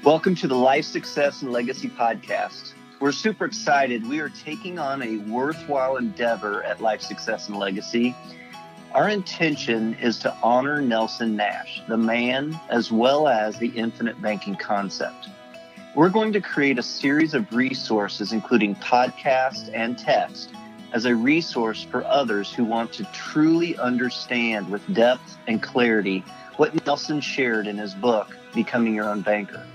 Welcome to the Life Success and Legacy Podcast. We're super excited. We are taking on a worthwhile endeavor at Life Success and Legacy. Our intention is to honor Nelson Nash, the man, as well as the infinite banking concept. We're going to create a series of resources, including podcasts and text, as a resource for others who want to truly understand with depth and clarity what Nelson shared in his book, Becoming Your Own Banker,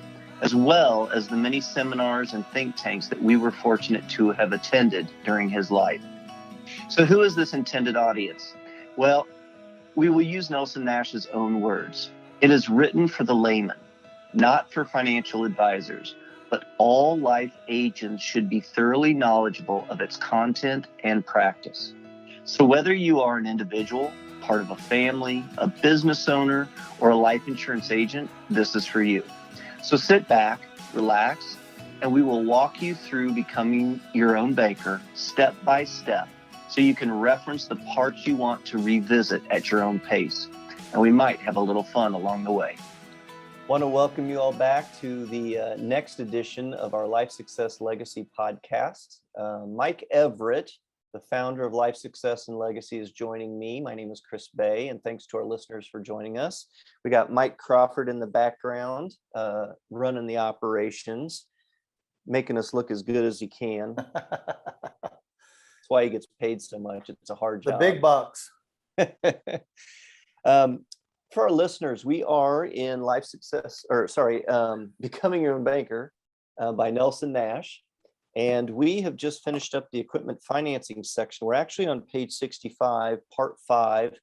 as well as the many seminars and think tanks that we were fortunate to have attended during his life. So who is this intended audience? Well, we will use Nelson Nash's own words. It is written for the layman, not for financial advisors, but all life agents should be thoroughly knowledgeable of its content and practice. So whether you are an individual, part of a family, a business owner, or a life insurance agent, this is for you. So sit back, relax, and we will walk you through becoming your own banker step by step so you can reference the parts you want to revisit at your own pace. And we might have a little fun along the way. Want to welcome you all back to the next edition of our Life Success Legacy podcast. Mike Everett, the founder of Life Success and Legacy, is joining me. My name is Chris Bay, and thanks to our listeners for joining us. We got Mike Crawford in the background, running the operations, making us look as good as he can. That's why he gets paid so much. It's a hard job. The big bucks. For our listeners, we are in Becoming Your Own Banker by Nelson Nash. And we have just finished up the equipment financing section. We're actually on page 65, part 5.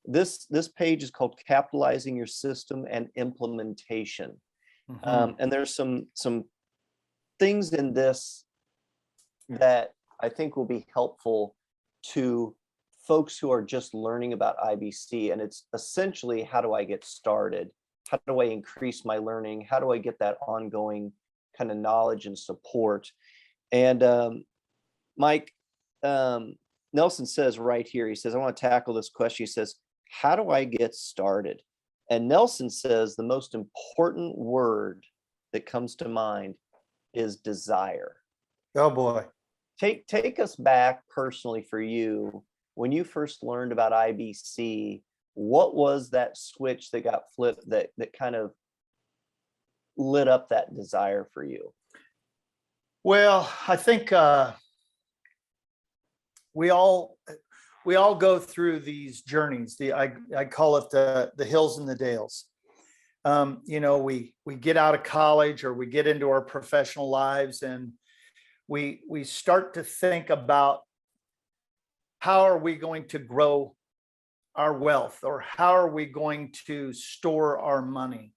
This page is called Capitalizing Your System and Implementation. And there's some things in this that I think will be helpful to folks who are just learning about IBC. And it's essentially, how do I get started? How do I increase my learning? How do I get that ongoing kind of knowledge and support? And Mike, Nelson says right here, he says, I want to tackle this question. He says, how do I get started? And Nelson says the most important word that comes to mind is desire. Oh boy. Take us back personally for you. When you first learned about IBC, what was that switch that got flipped that kind of lit up that desire for you? Well, I think we all go through these journeys. I call it the hills and the dales. We get out of college or we get into our professional lives, and we start to think about how are we going to grow our wealth, or how are we going to store our money,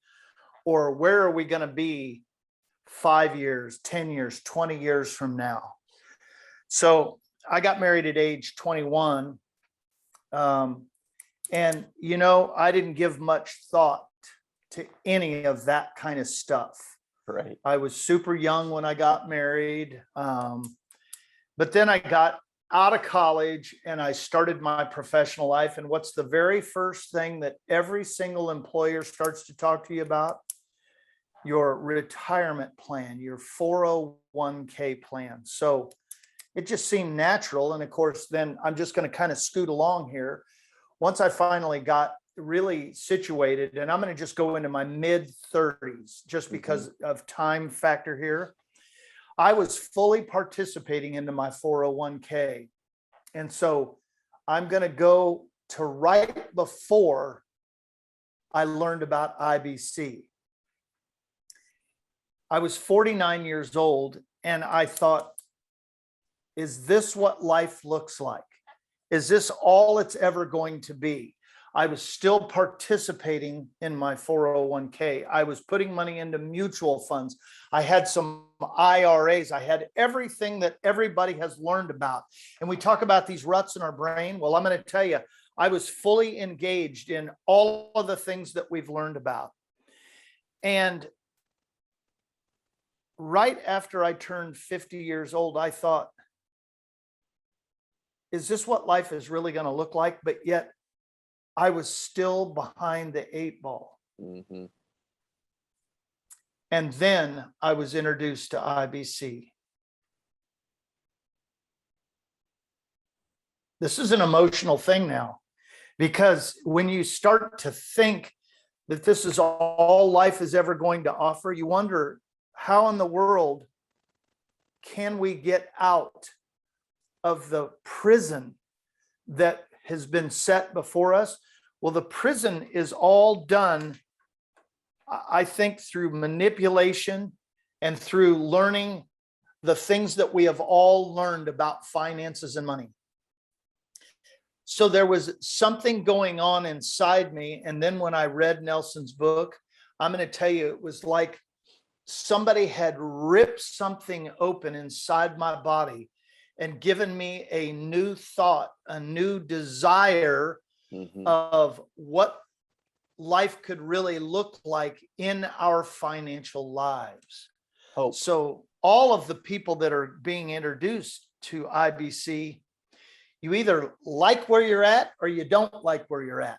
or where are we going to be 5 years, 10 years, 20 years from now. So I got married at age 21. And, I didn't give much thought to any of that kind of stuff. Right. I was super young when I got married. But then I got out of college and I started my professional life. And what's the very first thing that every single employer starts to talk to you about? Your retirement plan, your 401k plan. So it just seemed natural. And of course, then I'm just going to kind of scoot along here. Once I finally got really situated, and I'm going to just go into my mid 30s just because of time factor here, I was fully participating into my 401k. And so I'm going to go to right before I learned about IBC. I was 49 years old, and I thought, is this what life looks like? Is this all it's ever going to be? I was still participating in my 401k. I was putting money into mutual funds. I had some IRAs. I had everything that everybody has learned about. And we talk about these ruts in our brain. Well, I'm going to tell you, I was fully engaged in all of the things that we've learned about. And right after I turned 50 years old, I thought, is this what life is really going to look like? But yet I was still behind the 8 ball. And then I was introduced to IBC. This is an emotional thing now, because when you start to think that this is all life is ever going to offer, you wonder, how in the world can we get out of the prison that has been set before us? Well, the prison is all done, I think, through manipulation and through learning the things that we have all learned about finances and money. So there was something going on inside me. And then when I read Nelson's book, I'm going to tell you, it was like somebody had ripped something open inside my body and given me a new thought, a new desire of what life could really look like in our financial lives. Hope. So all of the people that are being introduced to IBC, you either like where you're at or you don't like where you're at.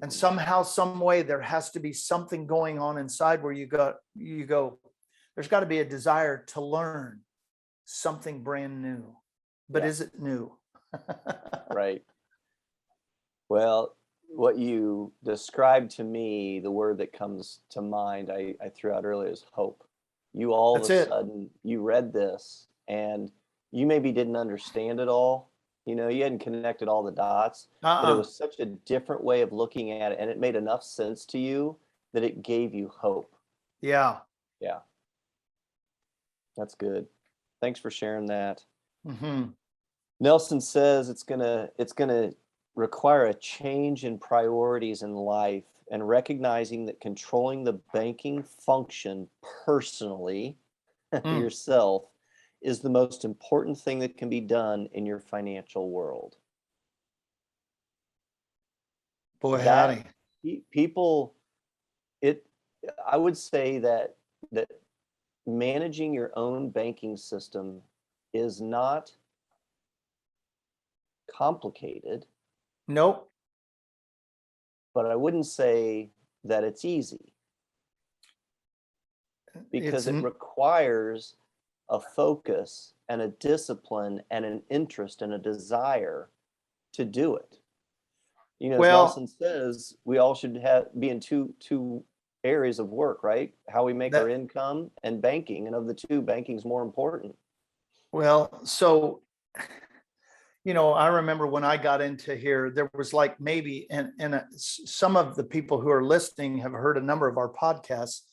And somehow, some way, there has to be something going on inside where you go, there's got to be a desire to learn something brand new. But is it new? Right. Well, what you described to me, the word that comes to mind, I threw out earlier, is hope. You all of a sudden, you read this and you maybe didn't understand it all. You know, you hadn't connected all the dots, but it was such a different way of looking at it, and it made enough sense to you that it gave you hope. Yeah. Yeah. That's good. Thanks for sharing that. Nelson says it's gonna require a change in priorities in life, and recognizing that controlling the banking function personally yourself is the most important thing that can be done in your financial world. Boy, howdy. People, I would say that managing your own banking system is not complicated. Nope. But I wouldn't say that it's easy, because it requires a focus and a discipline and an interest and a desire to do it. You know, as Nelson says, we all should be in two areas of work, right? How we make our income and banking. And of the two, banking's more important. Well, so, you know, I remember when I got into here, there was like maybe, and some of the people who are listening have heard a number of our podcasts.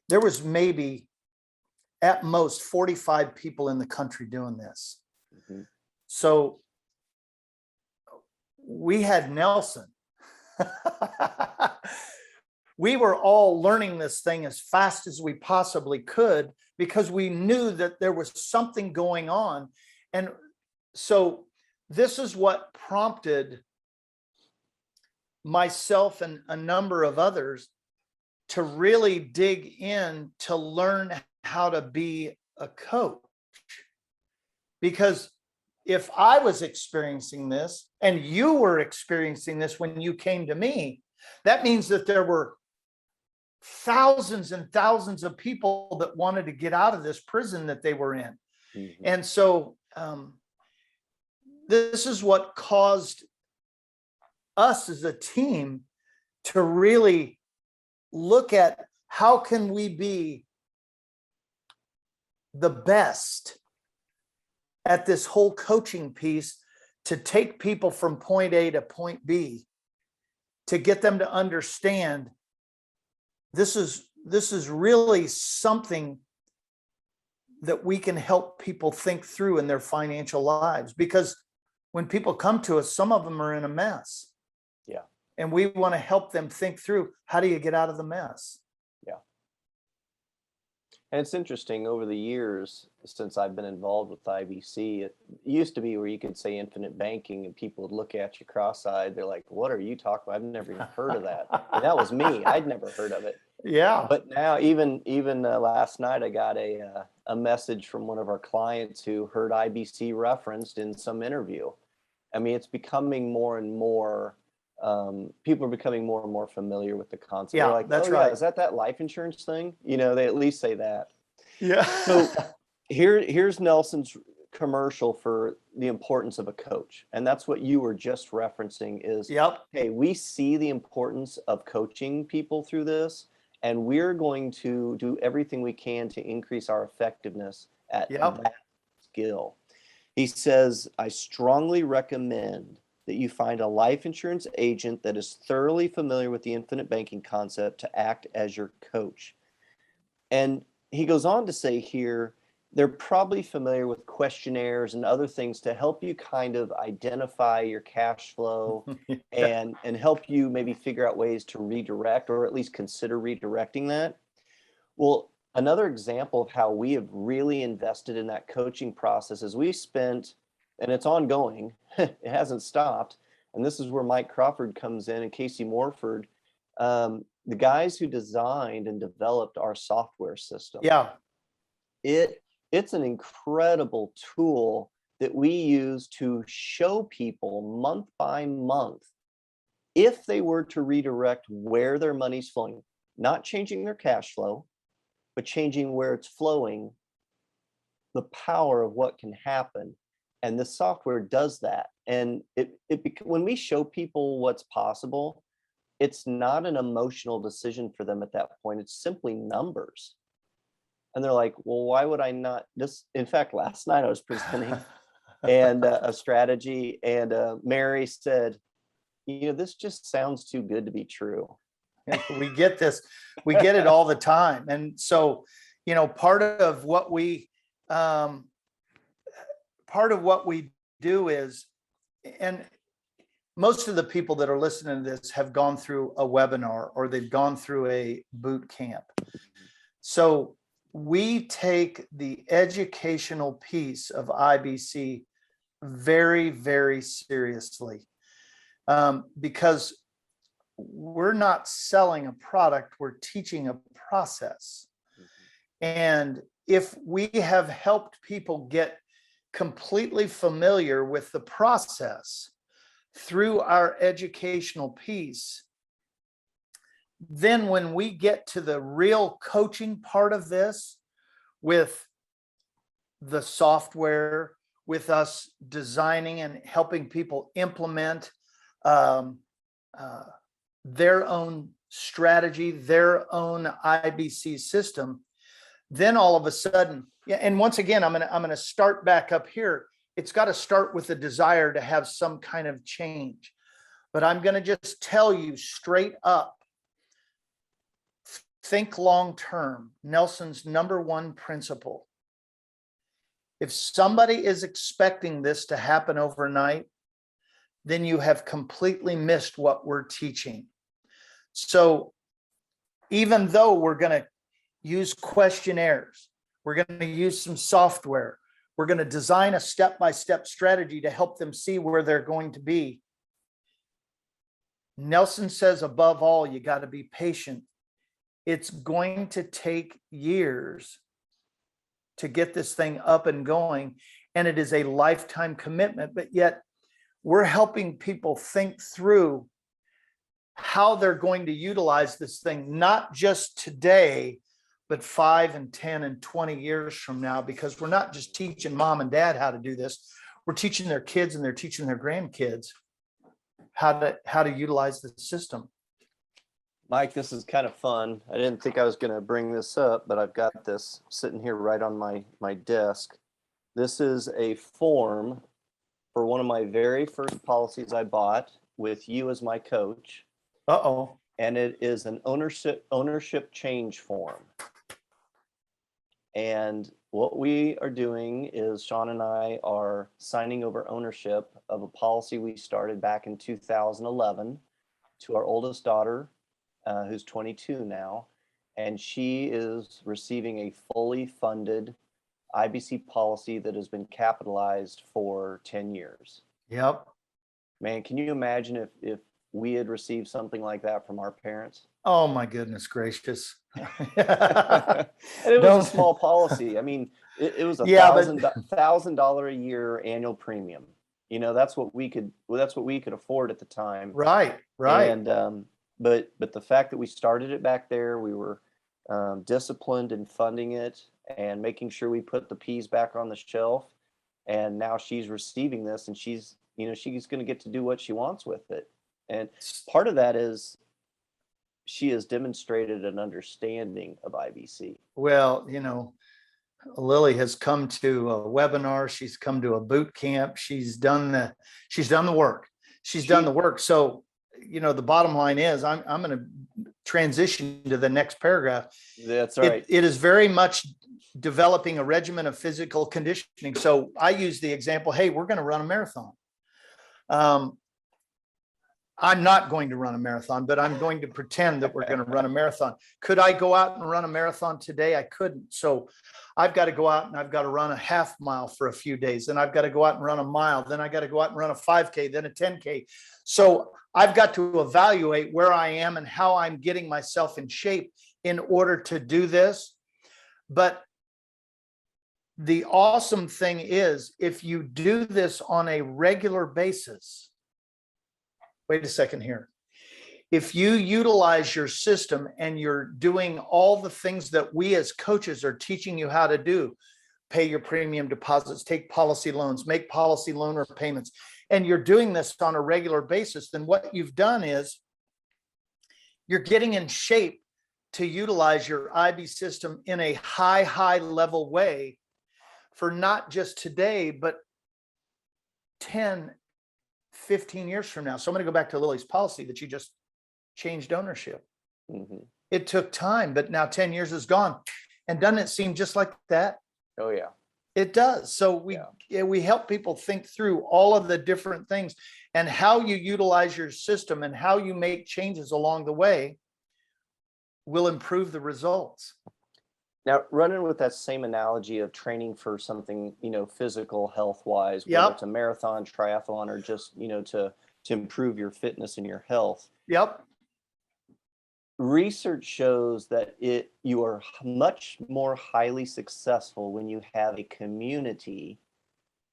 There was maybe at most 45 people in the country doing this. So we had Nelson. We were all learning this thing as fast as we possibly could, because we knew that there was something going on. And so this is what prompted myself and a number of others to really dig in to learn how to be a coach. Because if I was experiencing this and you were experiencing this when you came to me, that means that there were thousands and thousands of people that wanted to get out of this prison that they were in. And so this is what caused us as a team to really look at how can we be the best at this whole coaching piece, to take people from point A to point B, to get them to understand this is really something that we can help people think through in their financial lives. Because when people come to us, some of them are in a mess. Yeah. And we want to help them think through, how do you get out of the mess? Yeah. And it's interesting, over the years, since I've been involved with IBC, it used to be where you could say infinite banking and people would look at you cross-eyed. They're like, what are you talking about? I've never even heard of that. And that was me. I'd never heard of it. Yeah. But now, even last night, I got a message from one of our clients who heard IBC referenced in some interview. I mean, it's becoming more and more people are becoming more and more familiar with the concept. Yeah, They're like, that's oh right. yeah, is that life insurance thing? You know, they at least say that. Yeah. So here's Nelson's commercial for the importance of a coach. And that's what you were just referencing is, Yep. hey, we see the importance of coaching people through this, and we're going to do everything we can to increase our effectiveness at Yep. that skill. He says, I strongly recommend that you find a life insurance agent that is thoroughly familiar with the infinite banking concept to act as your coach. And he goes on to say here, they're probably familiar with questionnaires and other things to help you kind of identify your cash flow and help you maybe figure out ways to redirect or at least consider redirecting that. Well, another example of how we have really invested in that coaching process is we spent, and it's ongoing, it hasn't stopped. And this is where Mike Crawford comes in and Casey Morford, the guys who designed and developed our software system. Yeah. It's an incredible tool that we use to show people month by month if they were to redirect where their money's flowing, not changing their cash flow, but changing where it's flowing, the power of what can happen. And the software does that. And when we show people what's possible, it's not an emotional decision for them at that point. It's simply numbers. And they're like, well, why would I not this? In fact, last night I was presenting and a strategy, and Mary said, you know, this just sounds too good to be true. We get this, we get it all the time. And so, you know, part of what we do is, and most of the people that are listening to this have gone through a webinar or they've gone through a boot camp. So we take the educational piece of IBC very, very seriously, because we're not selling a product, we're teaching a process. And if we have helped people get completely familiar with the process through our educational piece, then when we get to the real coaching part of this, with the software, with us designing and helping people implement their own strategy, their own IBC system, then all of a sudden, yeah. And once again, I'm gonna start back up here. It's got to start with a desire to have some kind of change. But I'm going to just tell you straight up, think long term. Nelson's #1 principle. If somebody is expecting this to happen overnight, then you have completely missed what we're teaching. So even though we're going to use questionnaires, we're going to use some software, we're going to design a step-by-step strategy to help them see where they're going to be. Nelson says, above all, you got to be patient. It's going to take years to get this thing up and going, and it is a lifetime commitment, but yet we're helping people think through how they're going to utilize this thing, not just today, but 5 and 10 and 20 years from now, because we're not just teaching mom and dad how to do this. We're teaching their kids and they're teaching their grandkids how to utilize the system. Mike, this is kind of fun. I didn't think I was going to bring this up, but I've got this sitting here right on my desk. This is a form for one of my very first policies I bought with you as my coach. Uh-oh. And it is an ownership change form. And what we are doing is Sean and I are signing over ownership of a policy we started back in 2011 to our oldest daughter, who's 22 now. And she is receiving a fully funded IBC policy that has been capitalized for 10 years. Yep. Man, can you imagine if we had received something like that from our parents? Oh my goodness gracious. And it was a small policy. I mean, it was $1,000 a year annual premium, That's what we could, afford at the time. Right. And but the fact that we started it back there, we were disciplined in funding it and making sure we put the peas back on the shelf. And now she's receiving this, and she's going to get to do what she wants with it. And part of that is she has demonstrated an understanding of IBC. Well, Lily has come to a webinar. She's come to a boot camp. She's done the work. She's done the work. So, the bottom line is I'm going to transition to the next paragraph. That's right. It is very much developing a regimen of physical conditioning. So I use the example, hey, we're going to run a marathon. I'm not going to run a marathon, but I'm going to pretend that we're going to run a marathon. Could I go out and run a marathon today? I couldn't. So I've got to go out and I've got to run a half mile for a few days. Then I've got to go out and run a mile. Then I got to go out and run a 5K, then a 10K. So I've got to evaluate where I am and how I'm getting myself in shape in order to do this. But the awesome thing is, if you do this on a regular basis, wait a second here. If you utilize your system and you're doing all the things that we as coaches are teaching you how to do, pay your premium deposits, take policy loans, make policy loan repayments, and you're doing this on a regular basis, then what you've done is you're getting in shape to utilize your IB system in a high level way for not just today, but 10, 15 years from now. So I'm going to go back to Lily's policy that you just changed ownership. Mm-hmm. It took time, but now 10 years is gone. And doesn't it seem just like that? Oh, yeah. It does. So we help people think through all of the different things and how you utilize your system and how you make changes along the way will improve the results. Now, running with that same analogy of training for something, physical health wise, whether it's a marathon, triathlon, or just, to improve your fitness and your health. Yep. Research shows that you are much more highly successful when you have a community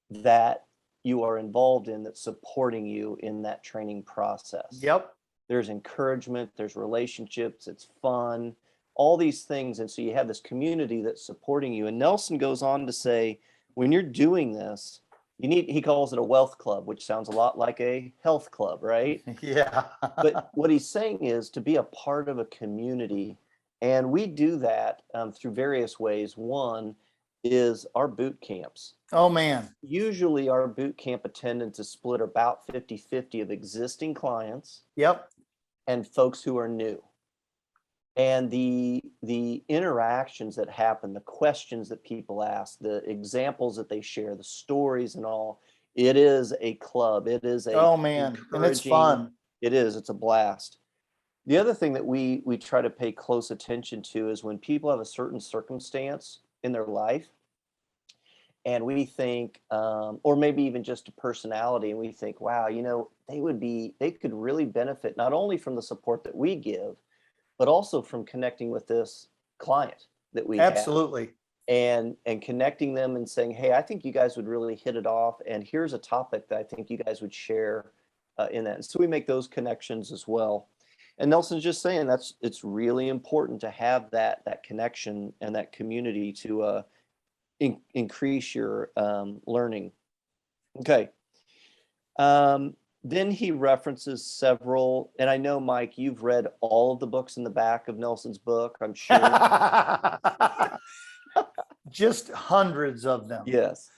that you are involved in that's supporting you in that training process. Yep. There's encouragement, there's relationships, it's fun, all these things. And so you have this community that's supporting you. And Nelson goes on to say, when you're doing this, he calls it a wealth club, which sounds a lot like a health club, right? Yeah. But what he's saying is to be a part of a community. And we do that through various ways. One is our boot camps. Oh, man. Usually our boot camp attendance is split about 50-50 of existing clients. Yep. And folks who are new. And the interactions that happen, the questions that people ask, the examples that they share, the stories and all, it is a club. It is a oh man, and it's fun. It is. It's a blast. The other thing that we try to pay close attention to is when people have a certain circumstance in their life, and we think, or maybe even just a personality, and we think, wow, they could really benefit not only from the support that we give, but also from connecting with this client that we absolutely have, and connecting them and saying, hey, I think you guys would really hit it off, and here's a topic that I think you guys would share in that. And so we make those connections as well. And Nelson's just saying it's really important to have that connection and that community to increase your learning. Okay. Then he references several, and I know, Mike, you've read all of the books in the back of Nelson's book, I'm sure. Just hundreds of them. Yes.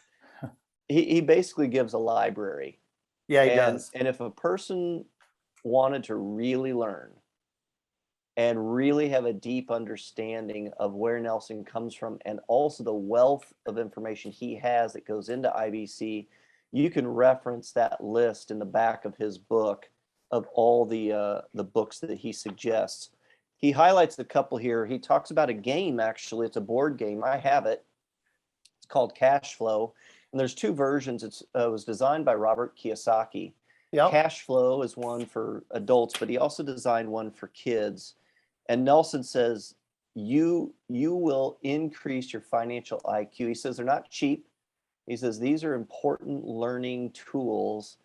He basically gives a library. Yeah, he does. And if a person wanted to really learn and really have a deep understanding of where Nelson comes from, and also the wealth of information he has that goes into IBC, you can reference that list in the back of his book of all the books that he suggests. He highlights a couple here. He talks about a game, actually. It's a board game. I have it. It's called Cash Flow. And there's two versions. It was designed by Robert Kiyosaki. Yep. Cash Flow is one for adults, but he also designed one for kids. And Nelson says, you will increase your financial IQ. He says they're not cheap. He says these are important learning tools,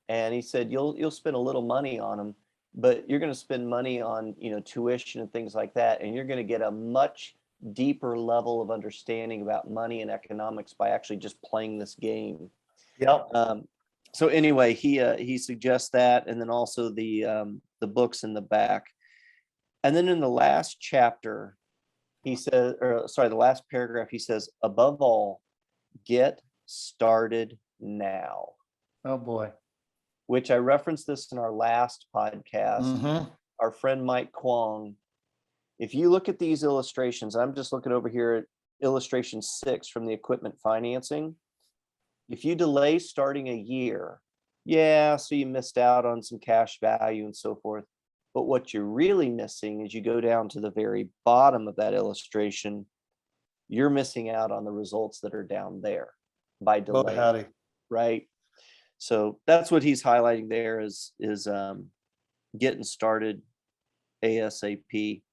and he said you'll spend a little money on them, but you're going to spend money on, you know, tuition and things like that, and you're going to get a much deeper level of understanding about money and economics by actually just playing this game. Yep. So anyway, he suggests that, and then also the books in the back, and then in the last chapter, he says, or sorry, the last paragraph, he says, above all, get started now. Oh boy. Which I referenced this in our last podcast. Mm-hmm. Our friend Mike Kwong. If you look at these illustrations, I'm just looking over here at illustration 6 from the equipment financing. If you delay starting a year, yeah, so you missed out on some cash value and so forth. But what you're really missing is you go down to the very bottom of that illustration, you're missing out on the results that are down there by delay, right? So that's what he's highlighting there is getting started ASAP. He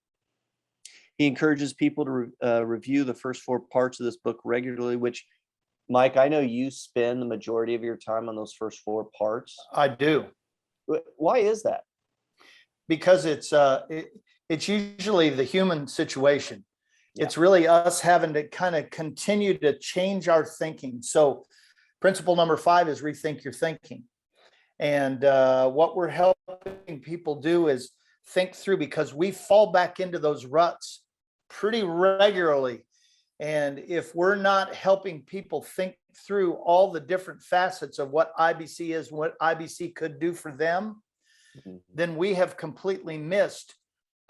encourages people to review the first 4 parts of this book regularly, which, Mike, I know you spend the majority of your time on those first 4 parts. I do. Why is that? Because it's usually the human situation. Yeah. It's really us having to kind of continue to change our thinking. So principle number 5 is rethink your thinking. And what we're helping people do is think through, because we fall back into those ruts pretty regularly. And if we're not helping people think through all the different facets of what IBC is, what IBC could do for them, then we have completely missed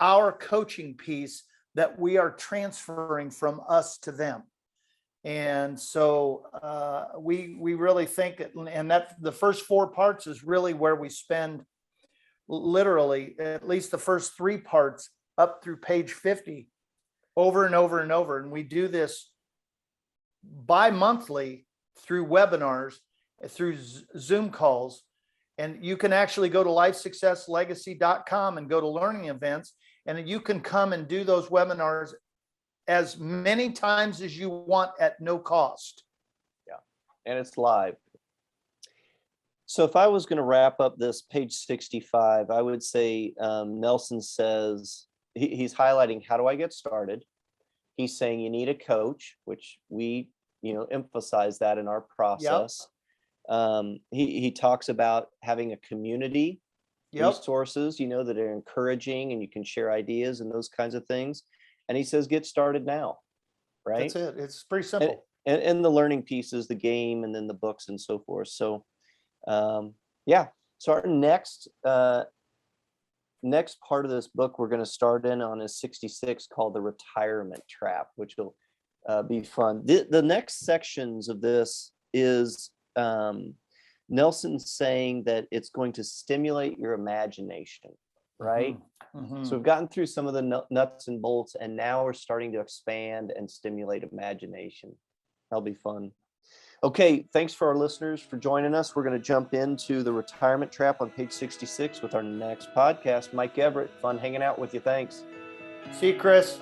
our coaching piece that we are transferring from us to them. And so we really think, and that the first 4 parts is really where we spend literally at least the first 3 parts up through page 50 over and over and over. And we do this bi-monthly through webinars, through Zoom calls. And you can actually go to lifesuccesslegacy.com and go to learning events, and you can come and do those webinars as many times as you want at no cost. Yeah, and it's live. So if I was going to wrap up this page 65, I would say Nelson says, he's highlighting, how do I get started? He's saying you need a coach, which we, emphasize that in our process. Yep. He talks about having a community, resources, that are encouraging and you can share ideas and those kinds of things. And he says, get started now, right? That's it. It's pretty simple. And the learning pieces, the game, and then the books and so forth. So, So our next part of this book we're going to start in on is 66, called The Retirement Trap, which will be fun. The next sections of this is Nelson saying that it's going to stimulate your imagination, right? Mm-hmm. So we've gotten through some of the nuts and bolts, and now we're starting to expand and stimulate imagination. That'll be fun. Okay, thanks for our listeners for joining us. We're going to jump into The Retirement Trap on page 66 with our next podcast. Mike Everett, fun hanging out with you. Thanks. See you, Chris.